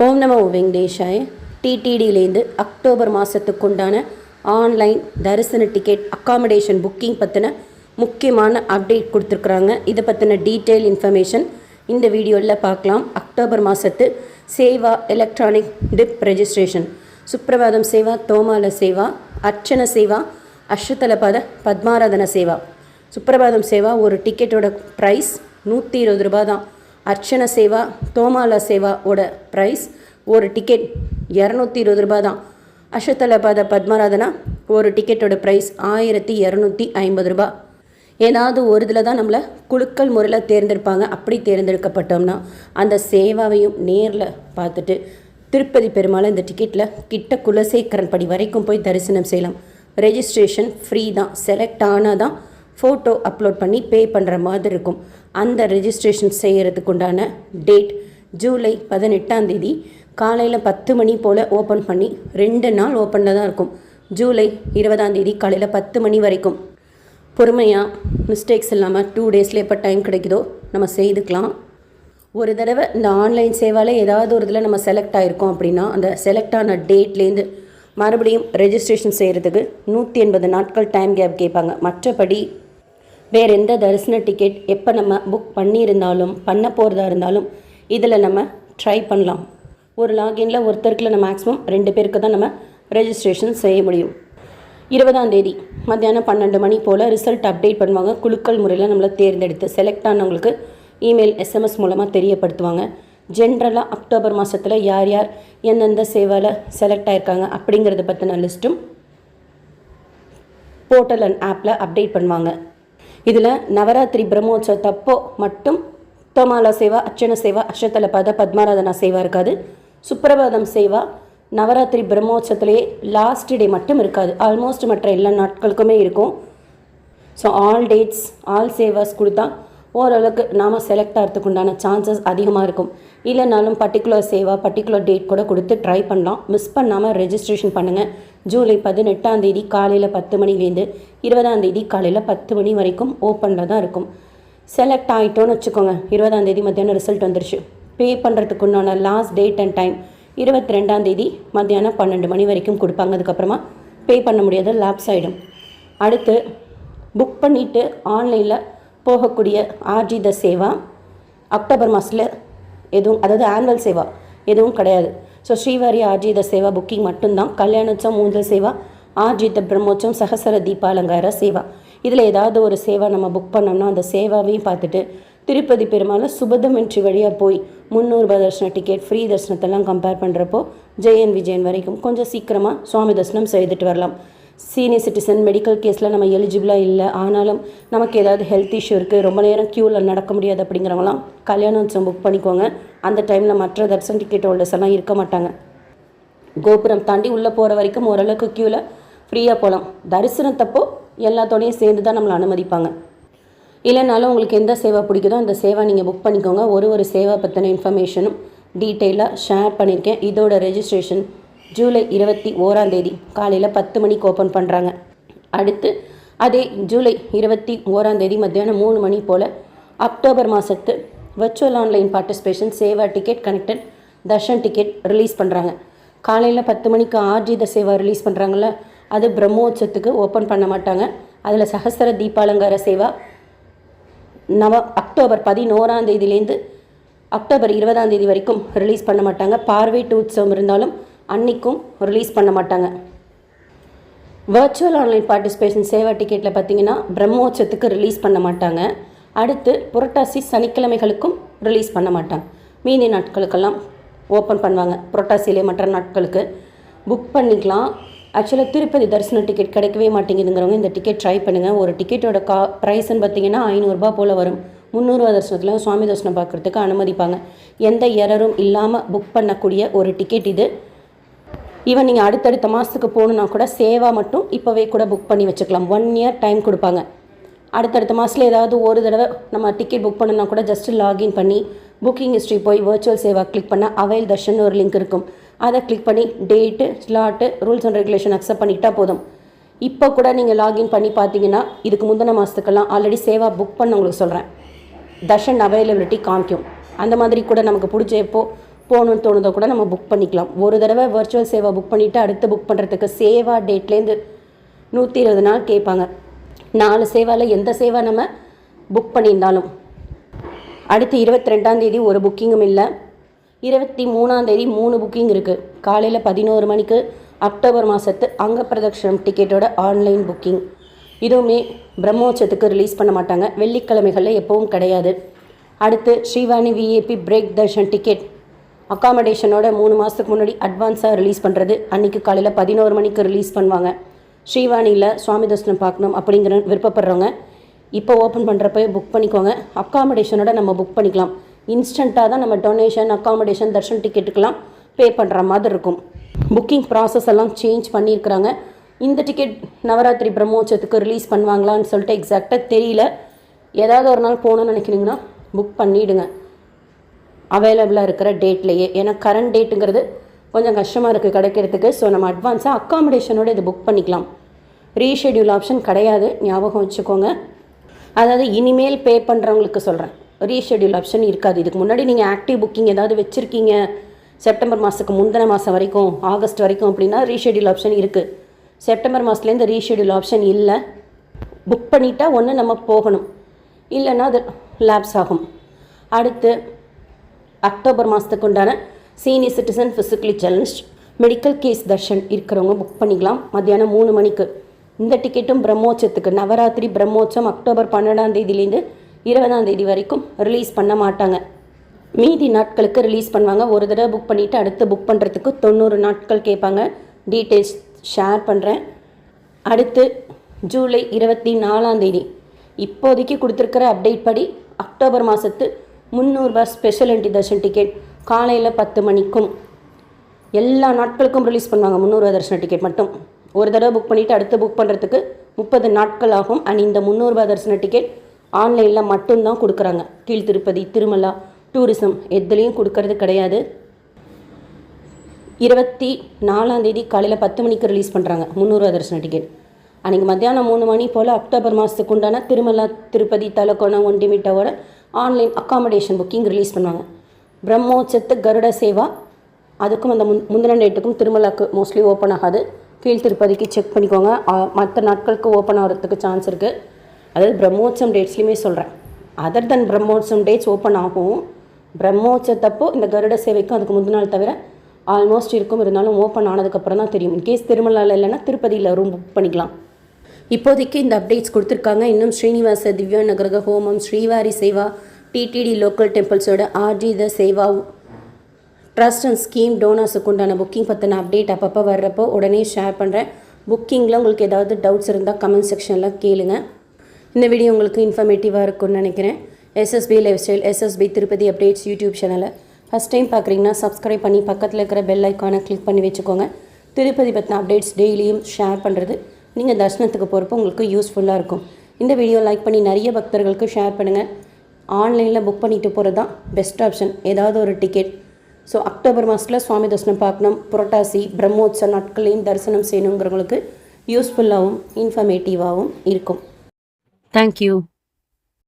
ஓம் நமோ வெங்கடேஷாய. டிடிடியிலேருந்து October மாதத்துக்குண்டான online தரிசன ticket accommodation booking பற்றின முக்கியமான அப்டேட் கொடுத்துருக்குறாங்க. இதை பற்றின டீட்டெயில் இன்ஃபர்மேஷன் இந்த வீடியோவில் பார்க்கலாம். அக்டோபர் மாதத்து seva electronic dip registration, Suprabhatam Seva, Thomala Seva, Archana Seva, Ashtadalapada Padmaradhana Seva. Suprabhatam Seva ஒரு டிக்கெட்டோட ப்ரைஸ் 120 ரூபா தான். அர்ச்சன சேவா, தோமால சேவாவோட ப்ரைஸ் ஒரு டிக்கெட் 220 ரூபா தான். அஷ்டதலபாத பத்மாராதனா ஒரு டிக்கெட்டோட ப்ரைஸ் 1250 ரூபா. ஏதாவது ஒரு இதில் தான் நம்மளை குலுக்கல் முறையில் தேர்ந்தெடுப்பாங்க. அப்படி தேர்ந்தெடுக்கப்பட்டோம்னா அந்த சேவாவையும் நேரில் பார்த்துட்டு திருப்பதி பெருமாள் இந்த டிக்கெட்டில் கிட்ட குலசேகரன் படி வரைக்கும் போய் தரிசனம் செய்யலாம். ரெஜிஸ்ட்ரேஷன் ஃப்ரீ தான். செலக்ட் ஆனால் தான் ஃபோட்டோ அப்லோட் பண்ணி பே பண்ணுற மாதிரி இருக்கும். அந்த ரெஜிஸ்ட்ரேஷன் செய்கிறதுக்கு உண்டான டேட் ஜூலை 18 காலையில் 10 மணி போல் ஓப்பன் பண்ணி 2 நாள் ஓப்பனில் தான் இருக்கும். ஜூலை 20 காலையில் 10 மணி வரைக்கும். பொறுமையாக மிஸ்டேக்ஸ் இல்லாமல் 2 டேஸில் எப்போ டைம் கிடைக்குதோ நம்ம செய்துக்கலாம். ஒரு தடவை இந்த ஆன்லைன் சேவாவில் ஏதாவது ஒரு இதில் நம்ம செலக்ட் ஆகிருக்கோம் அப்படின்னா அந்த செலக்ட் ஆன டேட்லேருந்து மறுபடியும் ரெஜிஸ்ட்ரேஷன் செய்கிறதுக்கு 180 நாட்கள் டைம் கேப் கேட்பாங்க. மற்றபடி வேறு எந்த தரிசன டிக்கெட் எப்போ நம்ம புக் பண்ணியிருந்தாலும் பண்ண போகிறதா இருந்தாலும் இதில் நம்ம ட்ரை பண்ணலாம். ஒரு லாகின்ல ஒருத்தருக்குள்ள நம்ம மேக்ஸிமம் 2 பேருக்கு தான் நம்ம ரெஜிஸ்ட்ரேஷன் செய்ய முடியும். 20 மத்தியானம் 12 மணி போல் ரிசல்ட் அப்டேட் பண்ணுவாங்க. குலுக்கல் முறையில் நம்மளை தேர்ந்தெடுத்து செலக்ட் ஆனவங்களுக்கு இமெயில் SMS மூலமாக தெரியப்படுத்துவாங்க. ஜென்ரலாக அக்டோபர் மாதத்தில் யார் யார் எந்தெந்த சேவையில் செலக்ட் ஆகிருக்காங்க அப்படிங்கிறத பற்றின லிஸ்ட்டும் போர்ட்டல் அண்ட் ஆப்பில் அப்டேட் பண்ணுவாங்க. இதில் நவராத்திரி பிரம்மோற்சவத்தப்போ மட்டும் தோமாலா சேவா, அர்ச்சன சேவா, அஷ்டதலபாத பத்மாராதனா சேவா இருக்காது. சுப்ரபாதம் சேவா நவராத்திரி பிரம்மோற்சவத்திலேயே லாஸ்ட் டே மட்டும் இருக்காது. ஆல்மோஸ்ட் மற்ற எல்லா நாட்களுக்குமே இருக்கும். So all dates all Ceva's கொடுத்தா ஓரளவுக்கு நாம் செலக்ட் ஆகிறதுக்கு உண்டான சான்சஸ் அதிகமாக இருக்கும். இல்லைனாலும் பர்டிகுலர் சேவா பர்டிகுலர் டேட் கூட கொடுத்து ட்ரை பண்ணலாம். மிஸ் பண்ணாமல் ரெஜிஸ்ட்ரேஷன் பண்ணுங்கள். ஜூலை 18 காலையில் 10 மணிலேருந்து 20 காலையில் 10 மணி வரைக்கும் ஓப்பனில் தான் இருக்கும். செலக்ட் ஆகிட்டோன்னு வச்சுக்கோங்க. 20 மத்தியானம் ரிசல்ட் வந்துருச்சு. பே பண்ணுறதுக்கு உண்டான லாஸ்ட் டேட் அண்ட் டைம் 22 மத்தியானம் 12 மணி வரைக்கும் கொடுப்பாங்க. அதுக்கப்புறமா பே பண்ண முடியாத லாப்ஸ் ஆகிடும். அடுத்து புக் பண்ணிவிட்டு ஆன்லைனில் போகக்கூடிய ஆர்ஜித சேவா அக்டோபர் மாதத்தில் எதுவும், அதாவது ஆனுவல் சேவா எதுவும் கிடையாது. ஸோ ஸ்ரீவாரி ஆர்ஜித சேவா புக்கிங் மட்டும்தான். கல்யாணோத்சவம், மூஞ்சல் சேவா, ஆர்ஜித பிரம்மோற்சவம், சகசர தீபாலங்கார சேவா, இதில் ஏதாவது ஒரு சேவா நம்ம புக் பண்ணோம்னா அந்த சேவாவையும் பார்த்துட்டு திருப்பதி பெருமாள் சுபதம் என்ட்ரி வழியாக போய் 300 ரூபாய் தரிசன டிக்கெட், ஃப்ரீ தரிசனத்தெல்லாம் கம்பேர் பண்ணுறப்போ ஜெயன் விஜயன் வரைக்கும் கொஞ்சம் சீக்கிரமாக சுவாமி தரிசனம் செய்துட்டு வரலாம். சீனியர் சிட்டிசன் மெடிக்கல் கேஸில் நம்ம எலிஜிபிளாக இல்லை, ஆனாலும் நமக்கு ஏதாவது ஹெல்த் இஷ்யூ இருக்குது, ரொம்ப நேரம் க்யூவில் நடக்க முடியாது அப்படிங்கிறவங்களாம் கல்யாணோத்சவம் புக் பண்ணிக்கோங்க. அந்த டைமில் மற்ற தரிசன டிக்கெட் ஹோல்டர்ஸ் எல்லாம் இருக்க மாட்டாங்க. கோபுரம் தாண்டி உள்ளே போகிற வரைக்கும் ஓரளவுக்கு க்யூவில் ஃப்ரீயாக போகலாம். தரிசனத்தப்போ எல்லாத்தோடையும் சேர்ந்து தான் நம்மளை அனுமதிப்பாங்க. இல்லைனாலும் உங்களுக்கு எந்த சேவை பிடிக்குதோ அந்த சேவை நீங்கள் புக் பண்ணிக்கோங்க. ஒரு சேவை பற்றின இன்ஃபர்மேஷனும் டீட்டெயிலாக ஷேர் பண்ணியிருக்கேன். இதோட ரெஜிஸ்ட்ரேஷன் ஜூலை 21 காலையில் 10 மணிக்கு ஓப்பன் பண்ணுறாங்க. அடுத்து அதே ஜூலை 21 மத்தியானம் 3 மணி போல் அக்டோபர் மாதத்து virtual online participation Seva ticket connected Darshan ticket release பண்ணுறாங்க. காலையில் 10 மணிக்கு ஆர்ஜித சேவா ரிலீஸ் பண்ணுறாங்கல்ல, அது பிரம்மோற்சவத்துக்கு ஓப்பன் பண்ண மாட்டாங்க. அதில் சகசர தீபாலங்கார சேவா அக்டோபர் 11 அக்டோபர் 20 வரைக்கும் ரிலீஸ் பண்ண மாட்டாங்க. பார்வையிட்டு உற்சவம் இருந்தாலும் அன்றைக்கும் ரிலீஸ் பண்ண மாட்டாங்க. வர்ச்சுவல் ஆன்லைன் பார்ட்டிசிபேஷன் சேவா டிக்கெட்டில் பார்த்தீங்கன்னா பிரம்மோற்சவத்துக்கு ரிலீஸ் பண்ண மாட்டாங்க. அடுத்து புரட்டாசி சனிக்கிழமைகளுக்கும் ரிலீஸ் பண்ண மாட்டாங்க. மீதி நாட்களுக்கெல்லாம் ஓப்பன் பண்ணுவாங்க. புரட்டாசியிலே மற்ற நாட்களுக்கு புக் பண்ணிக்கலாம். ஆக்சுவலாக திருப்பதி தரிசன டிக்கெட் கிடைக்கவே மாட்டேங்குதுங்கிறவங்க இந்த டிக்கெட் ட்ரை பண்ணுங்கள். ஒரு டிக்கெட்டோட ப்ரைஸ்ன்னு பார்த்தீங்கன்னா 500 ரூபா போல் வரும். 300 ரூபா தரிசனத்தில் சுவாமி தரிசனம் பார்க்குறதுக்கு அனுமதிப்பாங்க. எந்த எரரும் இல்லாமல் புக் பண்ணக்கூடிய ஒரு டிக்கெட் இது. ஈவன் நீங்கள் அடுத்தடுத்த மாதத்துக்கு போகணுன்னா கூட சேவா மட்டும் இப்போவே கூட புக் பண்ணி வச்சுக்கலாம். 1 இயர் டைம் கொடுப்பாங்க. அடுத்தடுத்த மாதத்தில் ஏதாவது ஒரு தடவை நம்ம டிக்கெட் புக் பண்ணணுன்னா கூட ஜஸ்ட்டு லாகின் பண்ணி புக்கிங் ஹிஸ்ட்ரி போய் வர்ச்சுவல் சேவா கிளிக் பண்ணால் அவைல் தர்ஷன் ஒரு லிங்க் இருக்கும். அதை கிளிக் பண்ணி date, slot, rules and regulation accept பண்ணிக்கிட்டால் போதும். இப்போ கூட நீங்கள் லாகின் பண்ணி பார்த்தீங்கன்னா இதுக்கு முந்தின மாதத்துக்கெல்லாம் ஆல்ரெடி சேவா புக் பண்ண உங்களுக்கு சொல்கிறேன், தர்ஷன் அவைலபிலிட்டி காமிக்கும். அந்த மாதிரி கூட நமக்கு பிடிச்ச எப்போ போகணுன்னு தோணுதோ கூட நம்ம புக் பண்ணிக்கலாம். ஒரு தடவை வர்ச்சுவல் சேவா புக் பண்ணிவிட்டு அடுத்து புக் பண்ணுறதுக்கு சேவா டேட்லேருந்து 120 நாள் கேட்பாங்க. 4 சேவாவில் எந்த சேவா நம்ம புக் பண்ணியிருந்தாலும். அடுத்து 22ஆம் ஒரு புக்கிங்கும் இல்லை. 23ஆம் 3 புக்கிங் இருக்குது. காலையில் 11 மணிக்கு அக்டோபர் மாதத்து அங்க பிரதட்சணம் டிக்கெட்டோட ஆன்லைன் புக்கிங். இதுவுமே பிரம்மோற்சவத்துக்கு ரிலீஸ் பண்ண மாட்டாங்க. வெள்ளிக்கிழமைகளில் எப்பவும் கிடையாது. அடுத்து Srivani VIP break darshan ticket அக்காமடேஷனோட 3 மாதத்துக்கு முன்னாடி அட்வான்ஸாக ரிலீஸ் பண்ணுறது. அன்றைக்கி காலையில் 11 மணிக்கு ரிலீஸ் பண்ணுவாங்க. ஸ்ரீவாணியில் சுவாமி தரிசனம் பார்க்கணும் அப்படிங்கிற விருப்பப்படுறவங்க இப்போ ஓப்பன் பண்ணுறப்ப புக் பண்ணிக்கோங்க. அக்காமடேஷனோட நம்ம புக் பண்ணிக்கலாம். இன்ஸ்டண்ட்டாக தான் நம்ம டொனேஷன் அக்காமடேஷன் தர்ஷன் டிக்கெட்டுக்கெலாம் பே பண்ணுற மாதிரி இருக்கும். புக்கிங் ப்ராசஸ் எல்லாம் சேஞ்ச் பண்ணியிருக்கிறாங்க. இந்த டிக்கெட் நவராத்திரி பிரம்மோற்சவத்துக்கு ரிலீஸ் பண்ணுவாங்களான்னு சொல்லிட்டு எக்ஸாக்டாக தெரியல. ஏதாவது ஒரு நாள் போகணுன்னு நினைக்கிறீங்கன்னா புக் பண்ணிவிடுங்க அவைலபிளாக இருக்கிற டேட்லேயே. ஏன்னா கரண்ட் டேட்டுங்கிறது கொஞ்சம் கஷ்டமாக இருக்குது கிடைக்கிறதுக்கு. ஸோ நம்ம அட்வான்ஸாக அக்காமடேஷனோட இது புக் பண்ணிக்கலாம். ரீஷெடியூல் ஆப்ஷன் கிடையாது, ஞாபகம் வச்சுக்கோங்க. அதாவது இனிமேல் பே பண்ணுறவங்களுக்கு சொல்கிறேன், ரீஷெடியூல் ஆப்ஷன் இருக்காது. இதுக்கு முன்னாடி நீங்கள் ஆக்டிவ் புக்கிங் ஏதாவது வச்சுருக்கீங்க செப்டம்பர் மாதத்துக்கு முந்தின மாதம் வரைக்கும் ஆகஸ்ட் வரைக்கும் அப்படின்னா ரீஷெடியூல் ஆப்ஷன் இருக்குது. செப்டம்பர் மாதத்துலேருந்து ரீஷெடியூல் ஆப்ஷன் இல்லை. புக் பண்ணிட்டா ஒன்று நம்ம போகணும், இல்லைன்னா அது லேப்ஸ் ஆகும். அடுத்து அக்டோபர் மாதத்துக்கு உண்டான senior citizen physically challenge medical case darshan இருக்கிறவங்க புக் பண்ணிக்கலாம். மத்தியானம் 3 மணிக்கு. இந்த டிக்கெட்டும் பிரம்மோற்சவத்துக்கு நவராத்திரி பிரம்மோற்சவம் அக்டோபர் 12ஆம் 20ஆம் வரைக்கும் ரிலீஸ் பண்ண மாட்டாங்க. மீதி நாட்களுக்கு ரிலீஸ் பண்ணுவாங்க. ஒரு தடவை புக் பண்ணிவிட்டு அடுத்து புக் பண்ணுறதுக்கு 90 நாட்கள் கேட்பாங்க. டீட்டெயில்ஸ் ஷேர் பண்ணுறேன். அடுத்து ஜூலை 24ஆம் இப்போதைக்கு கொடுத்துருக்கிற அப்டேட் படி அக்டோபர் மாதத்து 300 ரூபாய் ஸ்பெஷல் என்ட்ரி தர்ஷன் டிக்கெட் காலையில் 10 மணிக்கும் எல்லா நாட்களுக்கும் ரிலீஸ் பண்ணுவாங்க. 300 ரூபாய் தர்ஷன டிக்கெட் மட்டும் ஒரு தடவை புக் பண்ணிவிட்டு அடுத்து புக் பண்ணுறதுக்கு 30 நாட்கள் ஆகும். அண்ட் இந்த 300 ரூபாய் தர்ஷன டிக்கெட் ஆன்லைனில் மட்டும்தான் கொடுக்குறாங்க. கீழ் திருப்பதி, திருமலா, டூரிசம் எதுலேயும் கொடுக்கறது கிடையாது. 24ஆம் காலையில் 10 மணிக்கு ரிலீஸ் பண்ணுறாங்க 300 ரூபாய் தர்ஷன டிக்கெட். அன்றைக்கி மத்தியானம் 3 மணி போல் அக்டோபர் மாதத்துக்கு உண்டான திருமலா, திருப்பதி, தலக்கோணம், ஒண்டிமிட்டாவோட ஆன்லைன் அக்காமடேஷன் புக்கிங் ரிலீஸ் பண்ணுவாங்க. பிரம்மோற்சவத்து கருட சேவா அதுக்கும் அந்த முந்தின டேட்டுக்கும் திருமலாவுக்கு மோஸ்ட்லி ஓப்பன் ஆகாது. கீழ் திருப்பதிக்கு செக் பண்ணிக்கோங்க. மற்ற நாட்களுக்கு ஓப்பன் ஆகிறதுக்கு சான்ஸ் இருக்குது. அதாவது பிரம்மோற்சவம் டேட்ஸ்லையுமே சொல்கிறேன். அதர் தென் பிரம்மோற்சவம் டேட்ஸ் ஓப்பன் ஆகும். பிரம்மோற்சவத்தப்போ இந்த கருட சேவைக்கும் அதுக்கு முந்தின நாள் தவிர ஆல்மோஸ்ட் இருக்கும். இருந்தாலும் ஓப்பன் ஆனதுக்கப்புறம் தான் தெரியும். இன்கேஸ் திருமலாவில் இல்லைன்னா திருப்பதியில் ரூம் புக் பண்ணிக்கலாம். இப்போதைக்கு இந்த அப்டேட்ஸ் கொடுத்துருக்காங்க. இன்னும் ஸ்ரீனிவாச திவ்யா நகரக ஹோமம், ஸ்ரீவாரி சேவா, டிடிடி லோக்கல் டெம்பிள்ஸோட Arjitha Seva, trust and scheme டோனர்ஸுக்கு உண்டான புக்கிங் பற்றின அப்டேட் அப்பப்போ வர்றப்போ உடனே ஷேர் பண்ணுறேன். புக்கிங்கில் உங்களுக்கு ஏதாவது டவுட்ஸ் இருந்தால் கமெண்ட் செக்ஷனில் கேளுங்க. இந்த வீடியோ உங்களுக்கு இன்ஃபர்மேட்டிவாக இருக்கும்னு நினைக்கிறேன். SSP life style, SSP Tirupati updates YouTube சேனலை ஃபஸ்ட் டைம் பார்க்குறீங்கன்னா சப்ஸ்கிரைப் பண்ணி பக்கத்தில் இருக்கிற பெல் ஐக்கானை கிளிக் பண்ணி வச்சுக்கோங்க. திருப்பதி பற்றின அப்டேட்ஸ் டெய்லியும் ஷேர் பண்ணுறது நீங்கள் தர்ஷனத்துக்கு போகிறப்போ உங்களுக்கு யூஸ்ஃபுல்லாக இருக்கும். இந்த வீடியோ லைக் பண்ணி நிறைய பக்தர்களுக்கு ஷேர் பண்ணுங்கள். ஆன்லைனில் புக் பண்ணிட்டு போகிறது தான் பெஸ்ட் ஆப்ஷன். ஏதாவது ஒரு டிக்கெட். ஸோ அக்டோபர் மாதத்தில் சுவாமி தரிசனம் பார்க்கணும், புரட்டாசி பிரம்மோற்சவ நாட்களையும் தரிசனம் செய்யணுங்கிறவங்களுக்கு யூஸ்ஃபுல்லாகவும் இன்ஃபர்மேட்டிவாகவும் இருக்கும். தேங்க்யூ.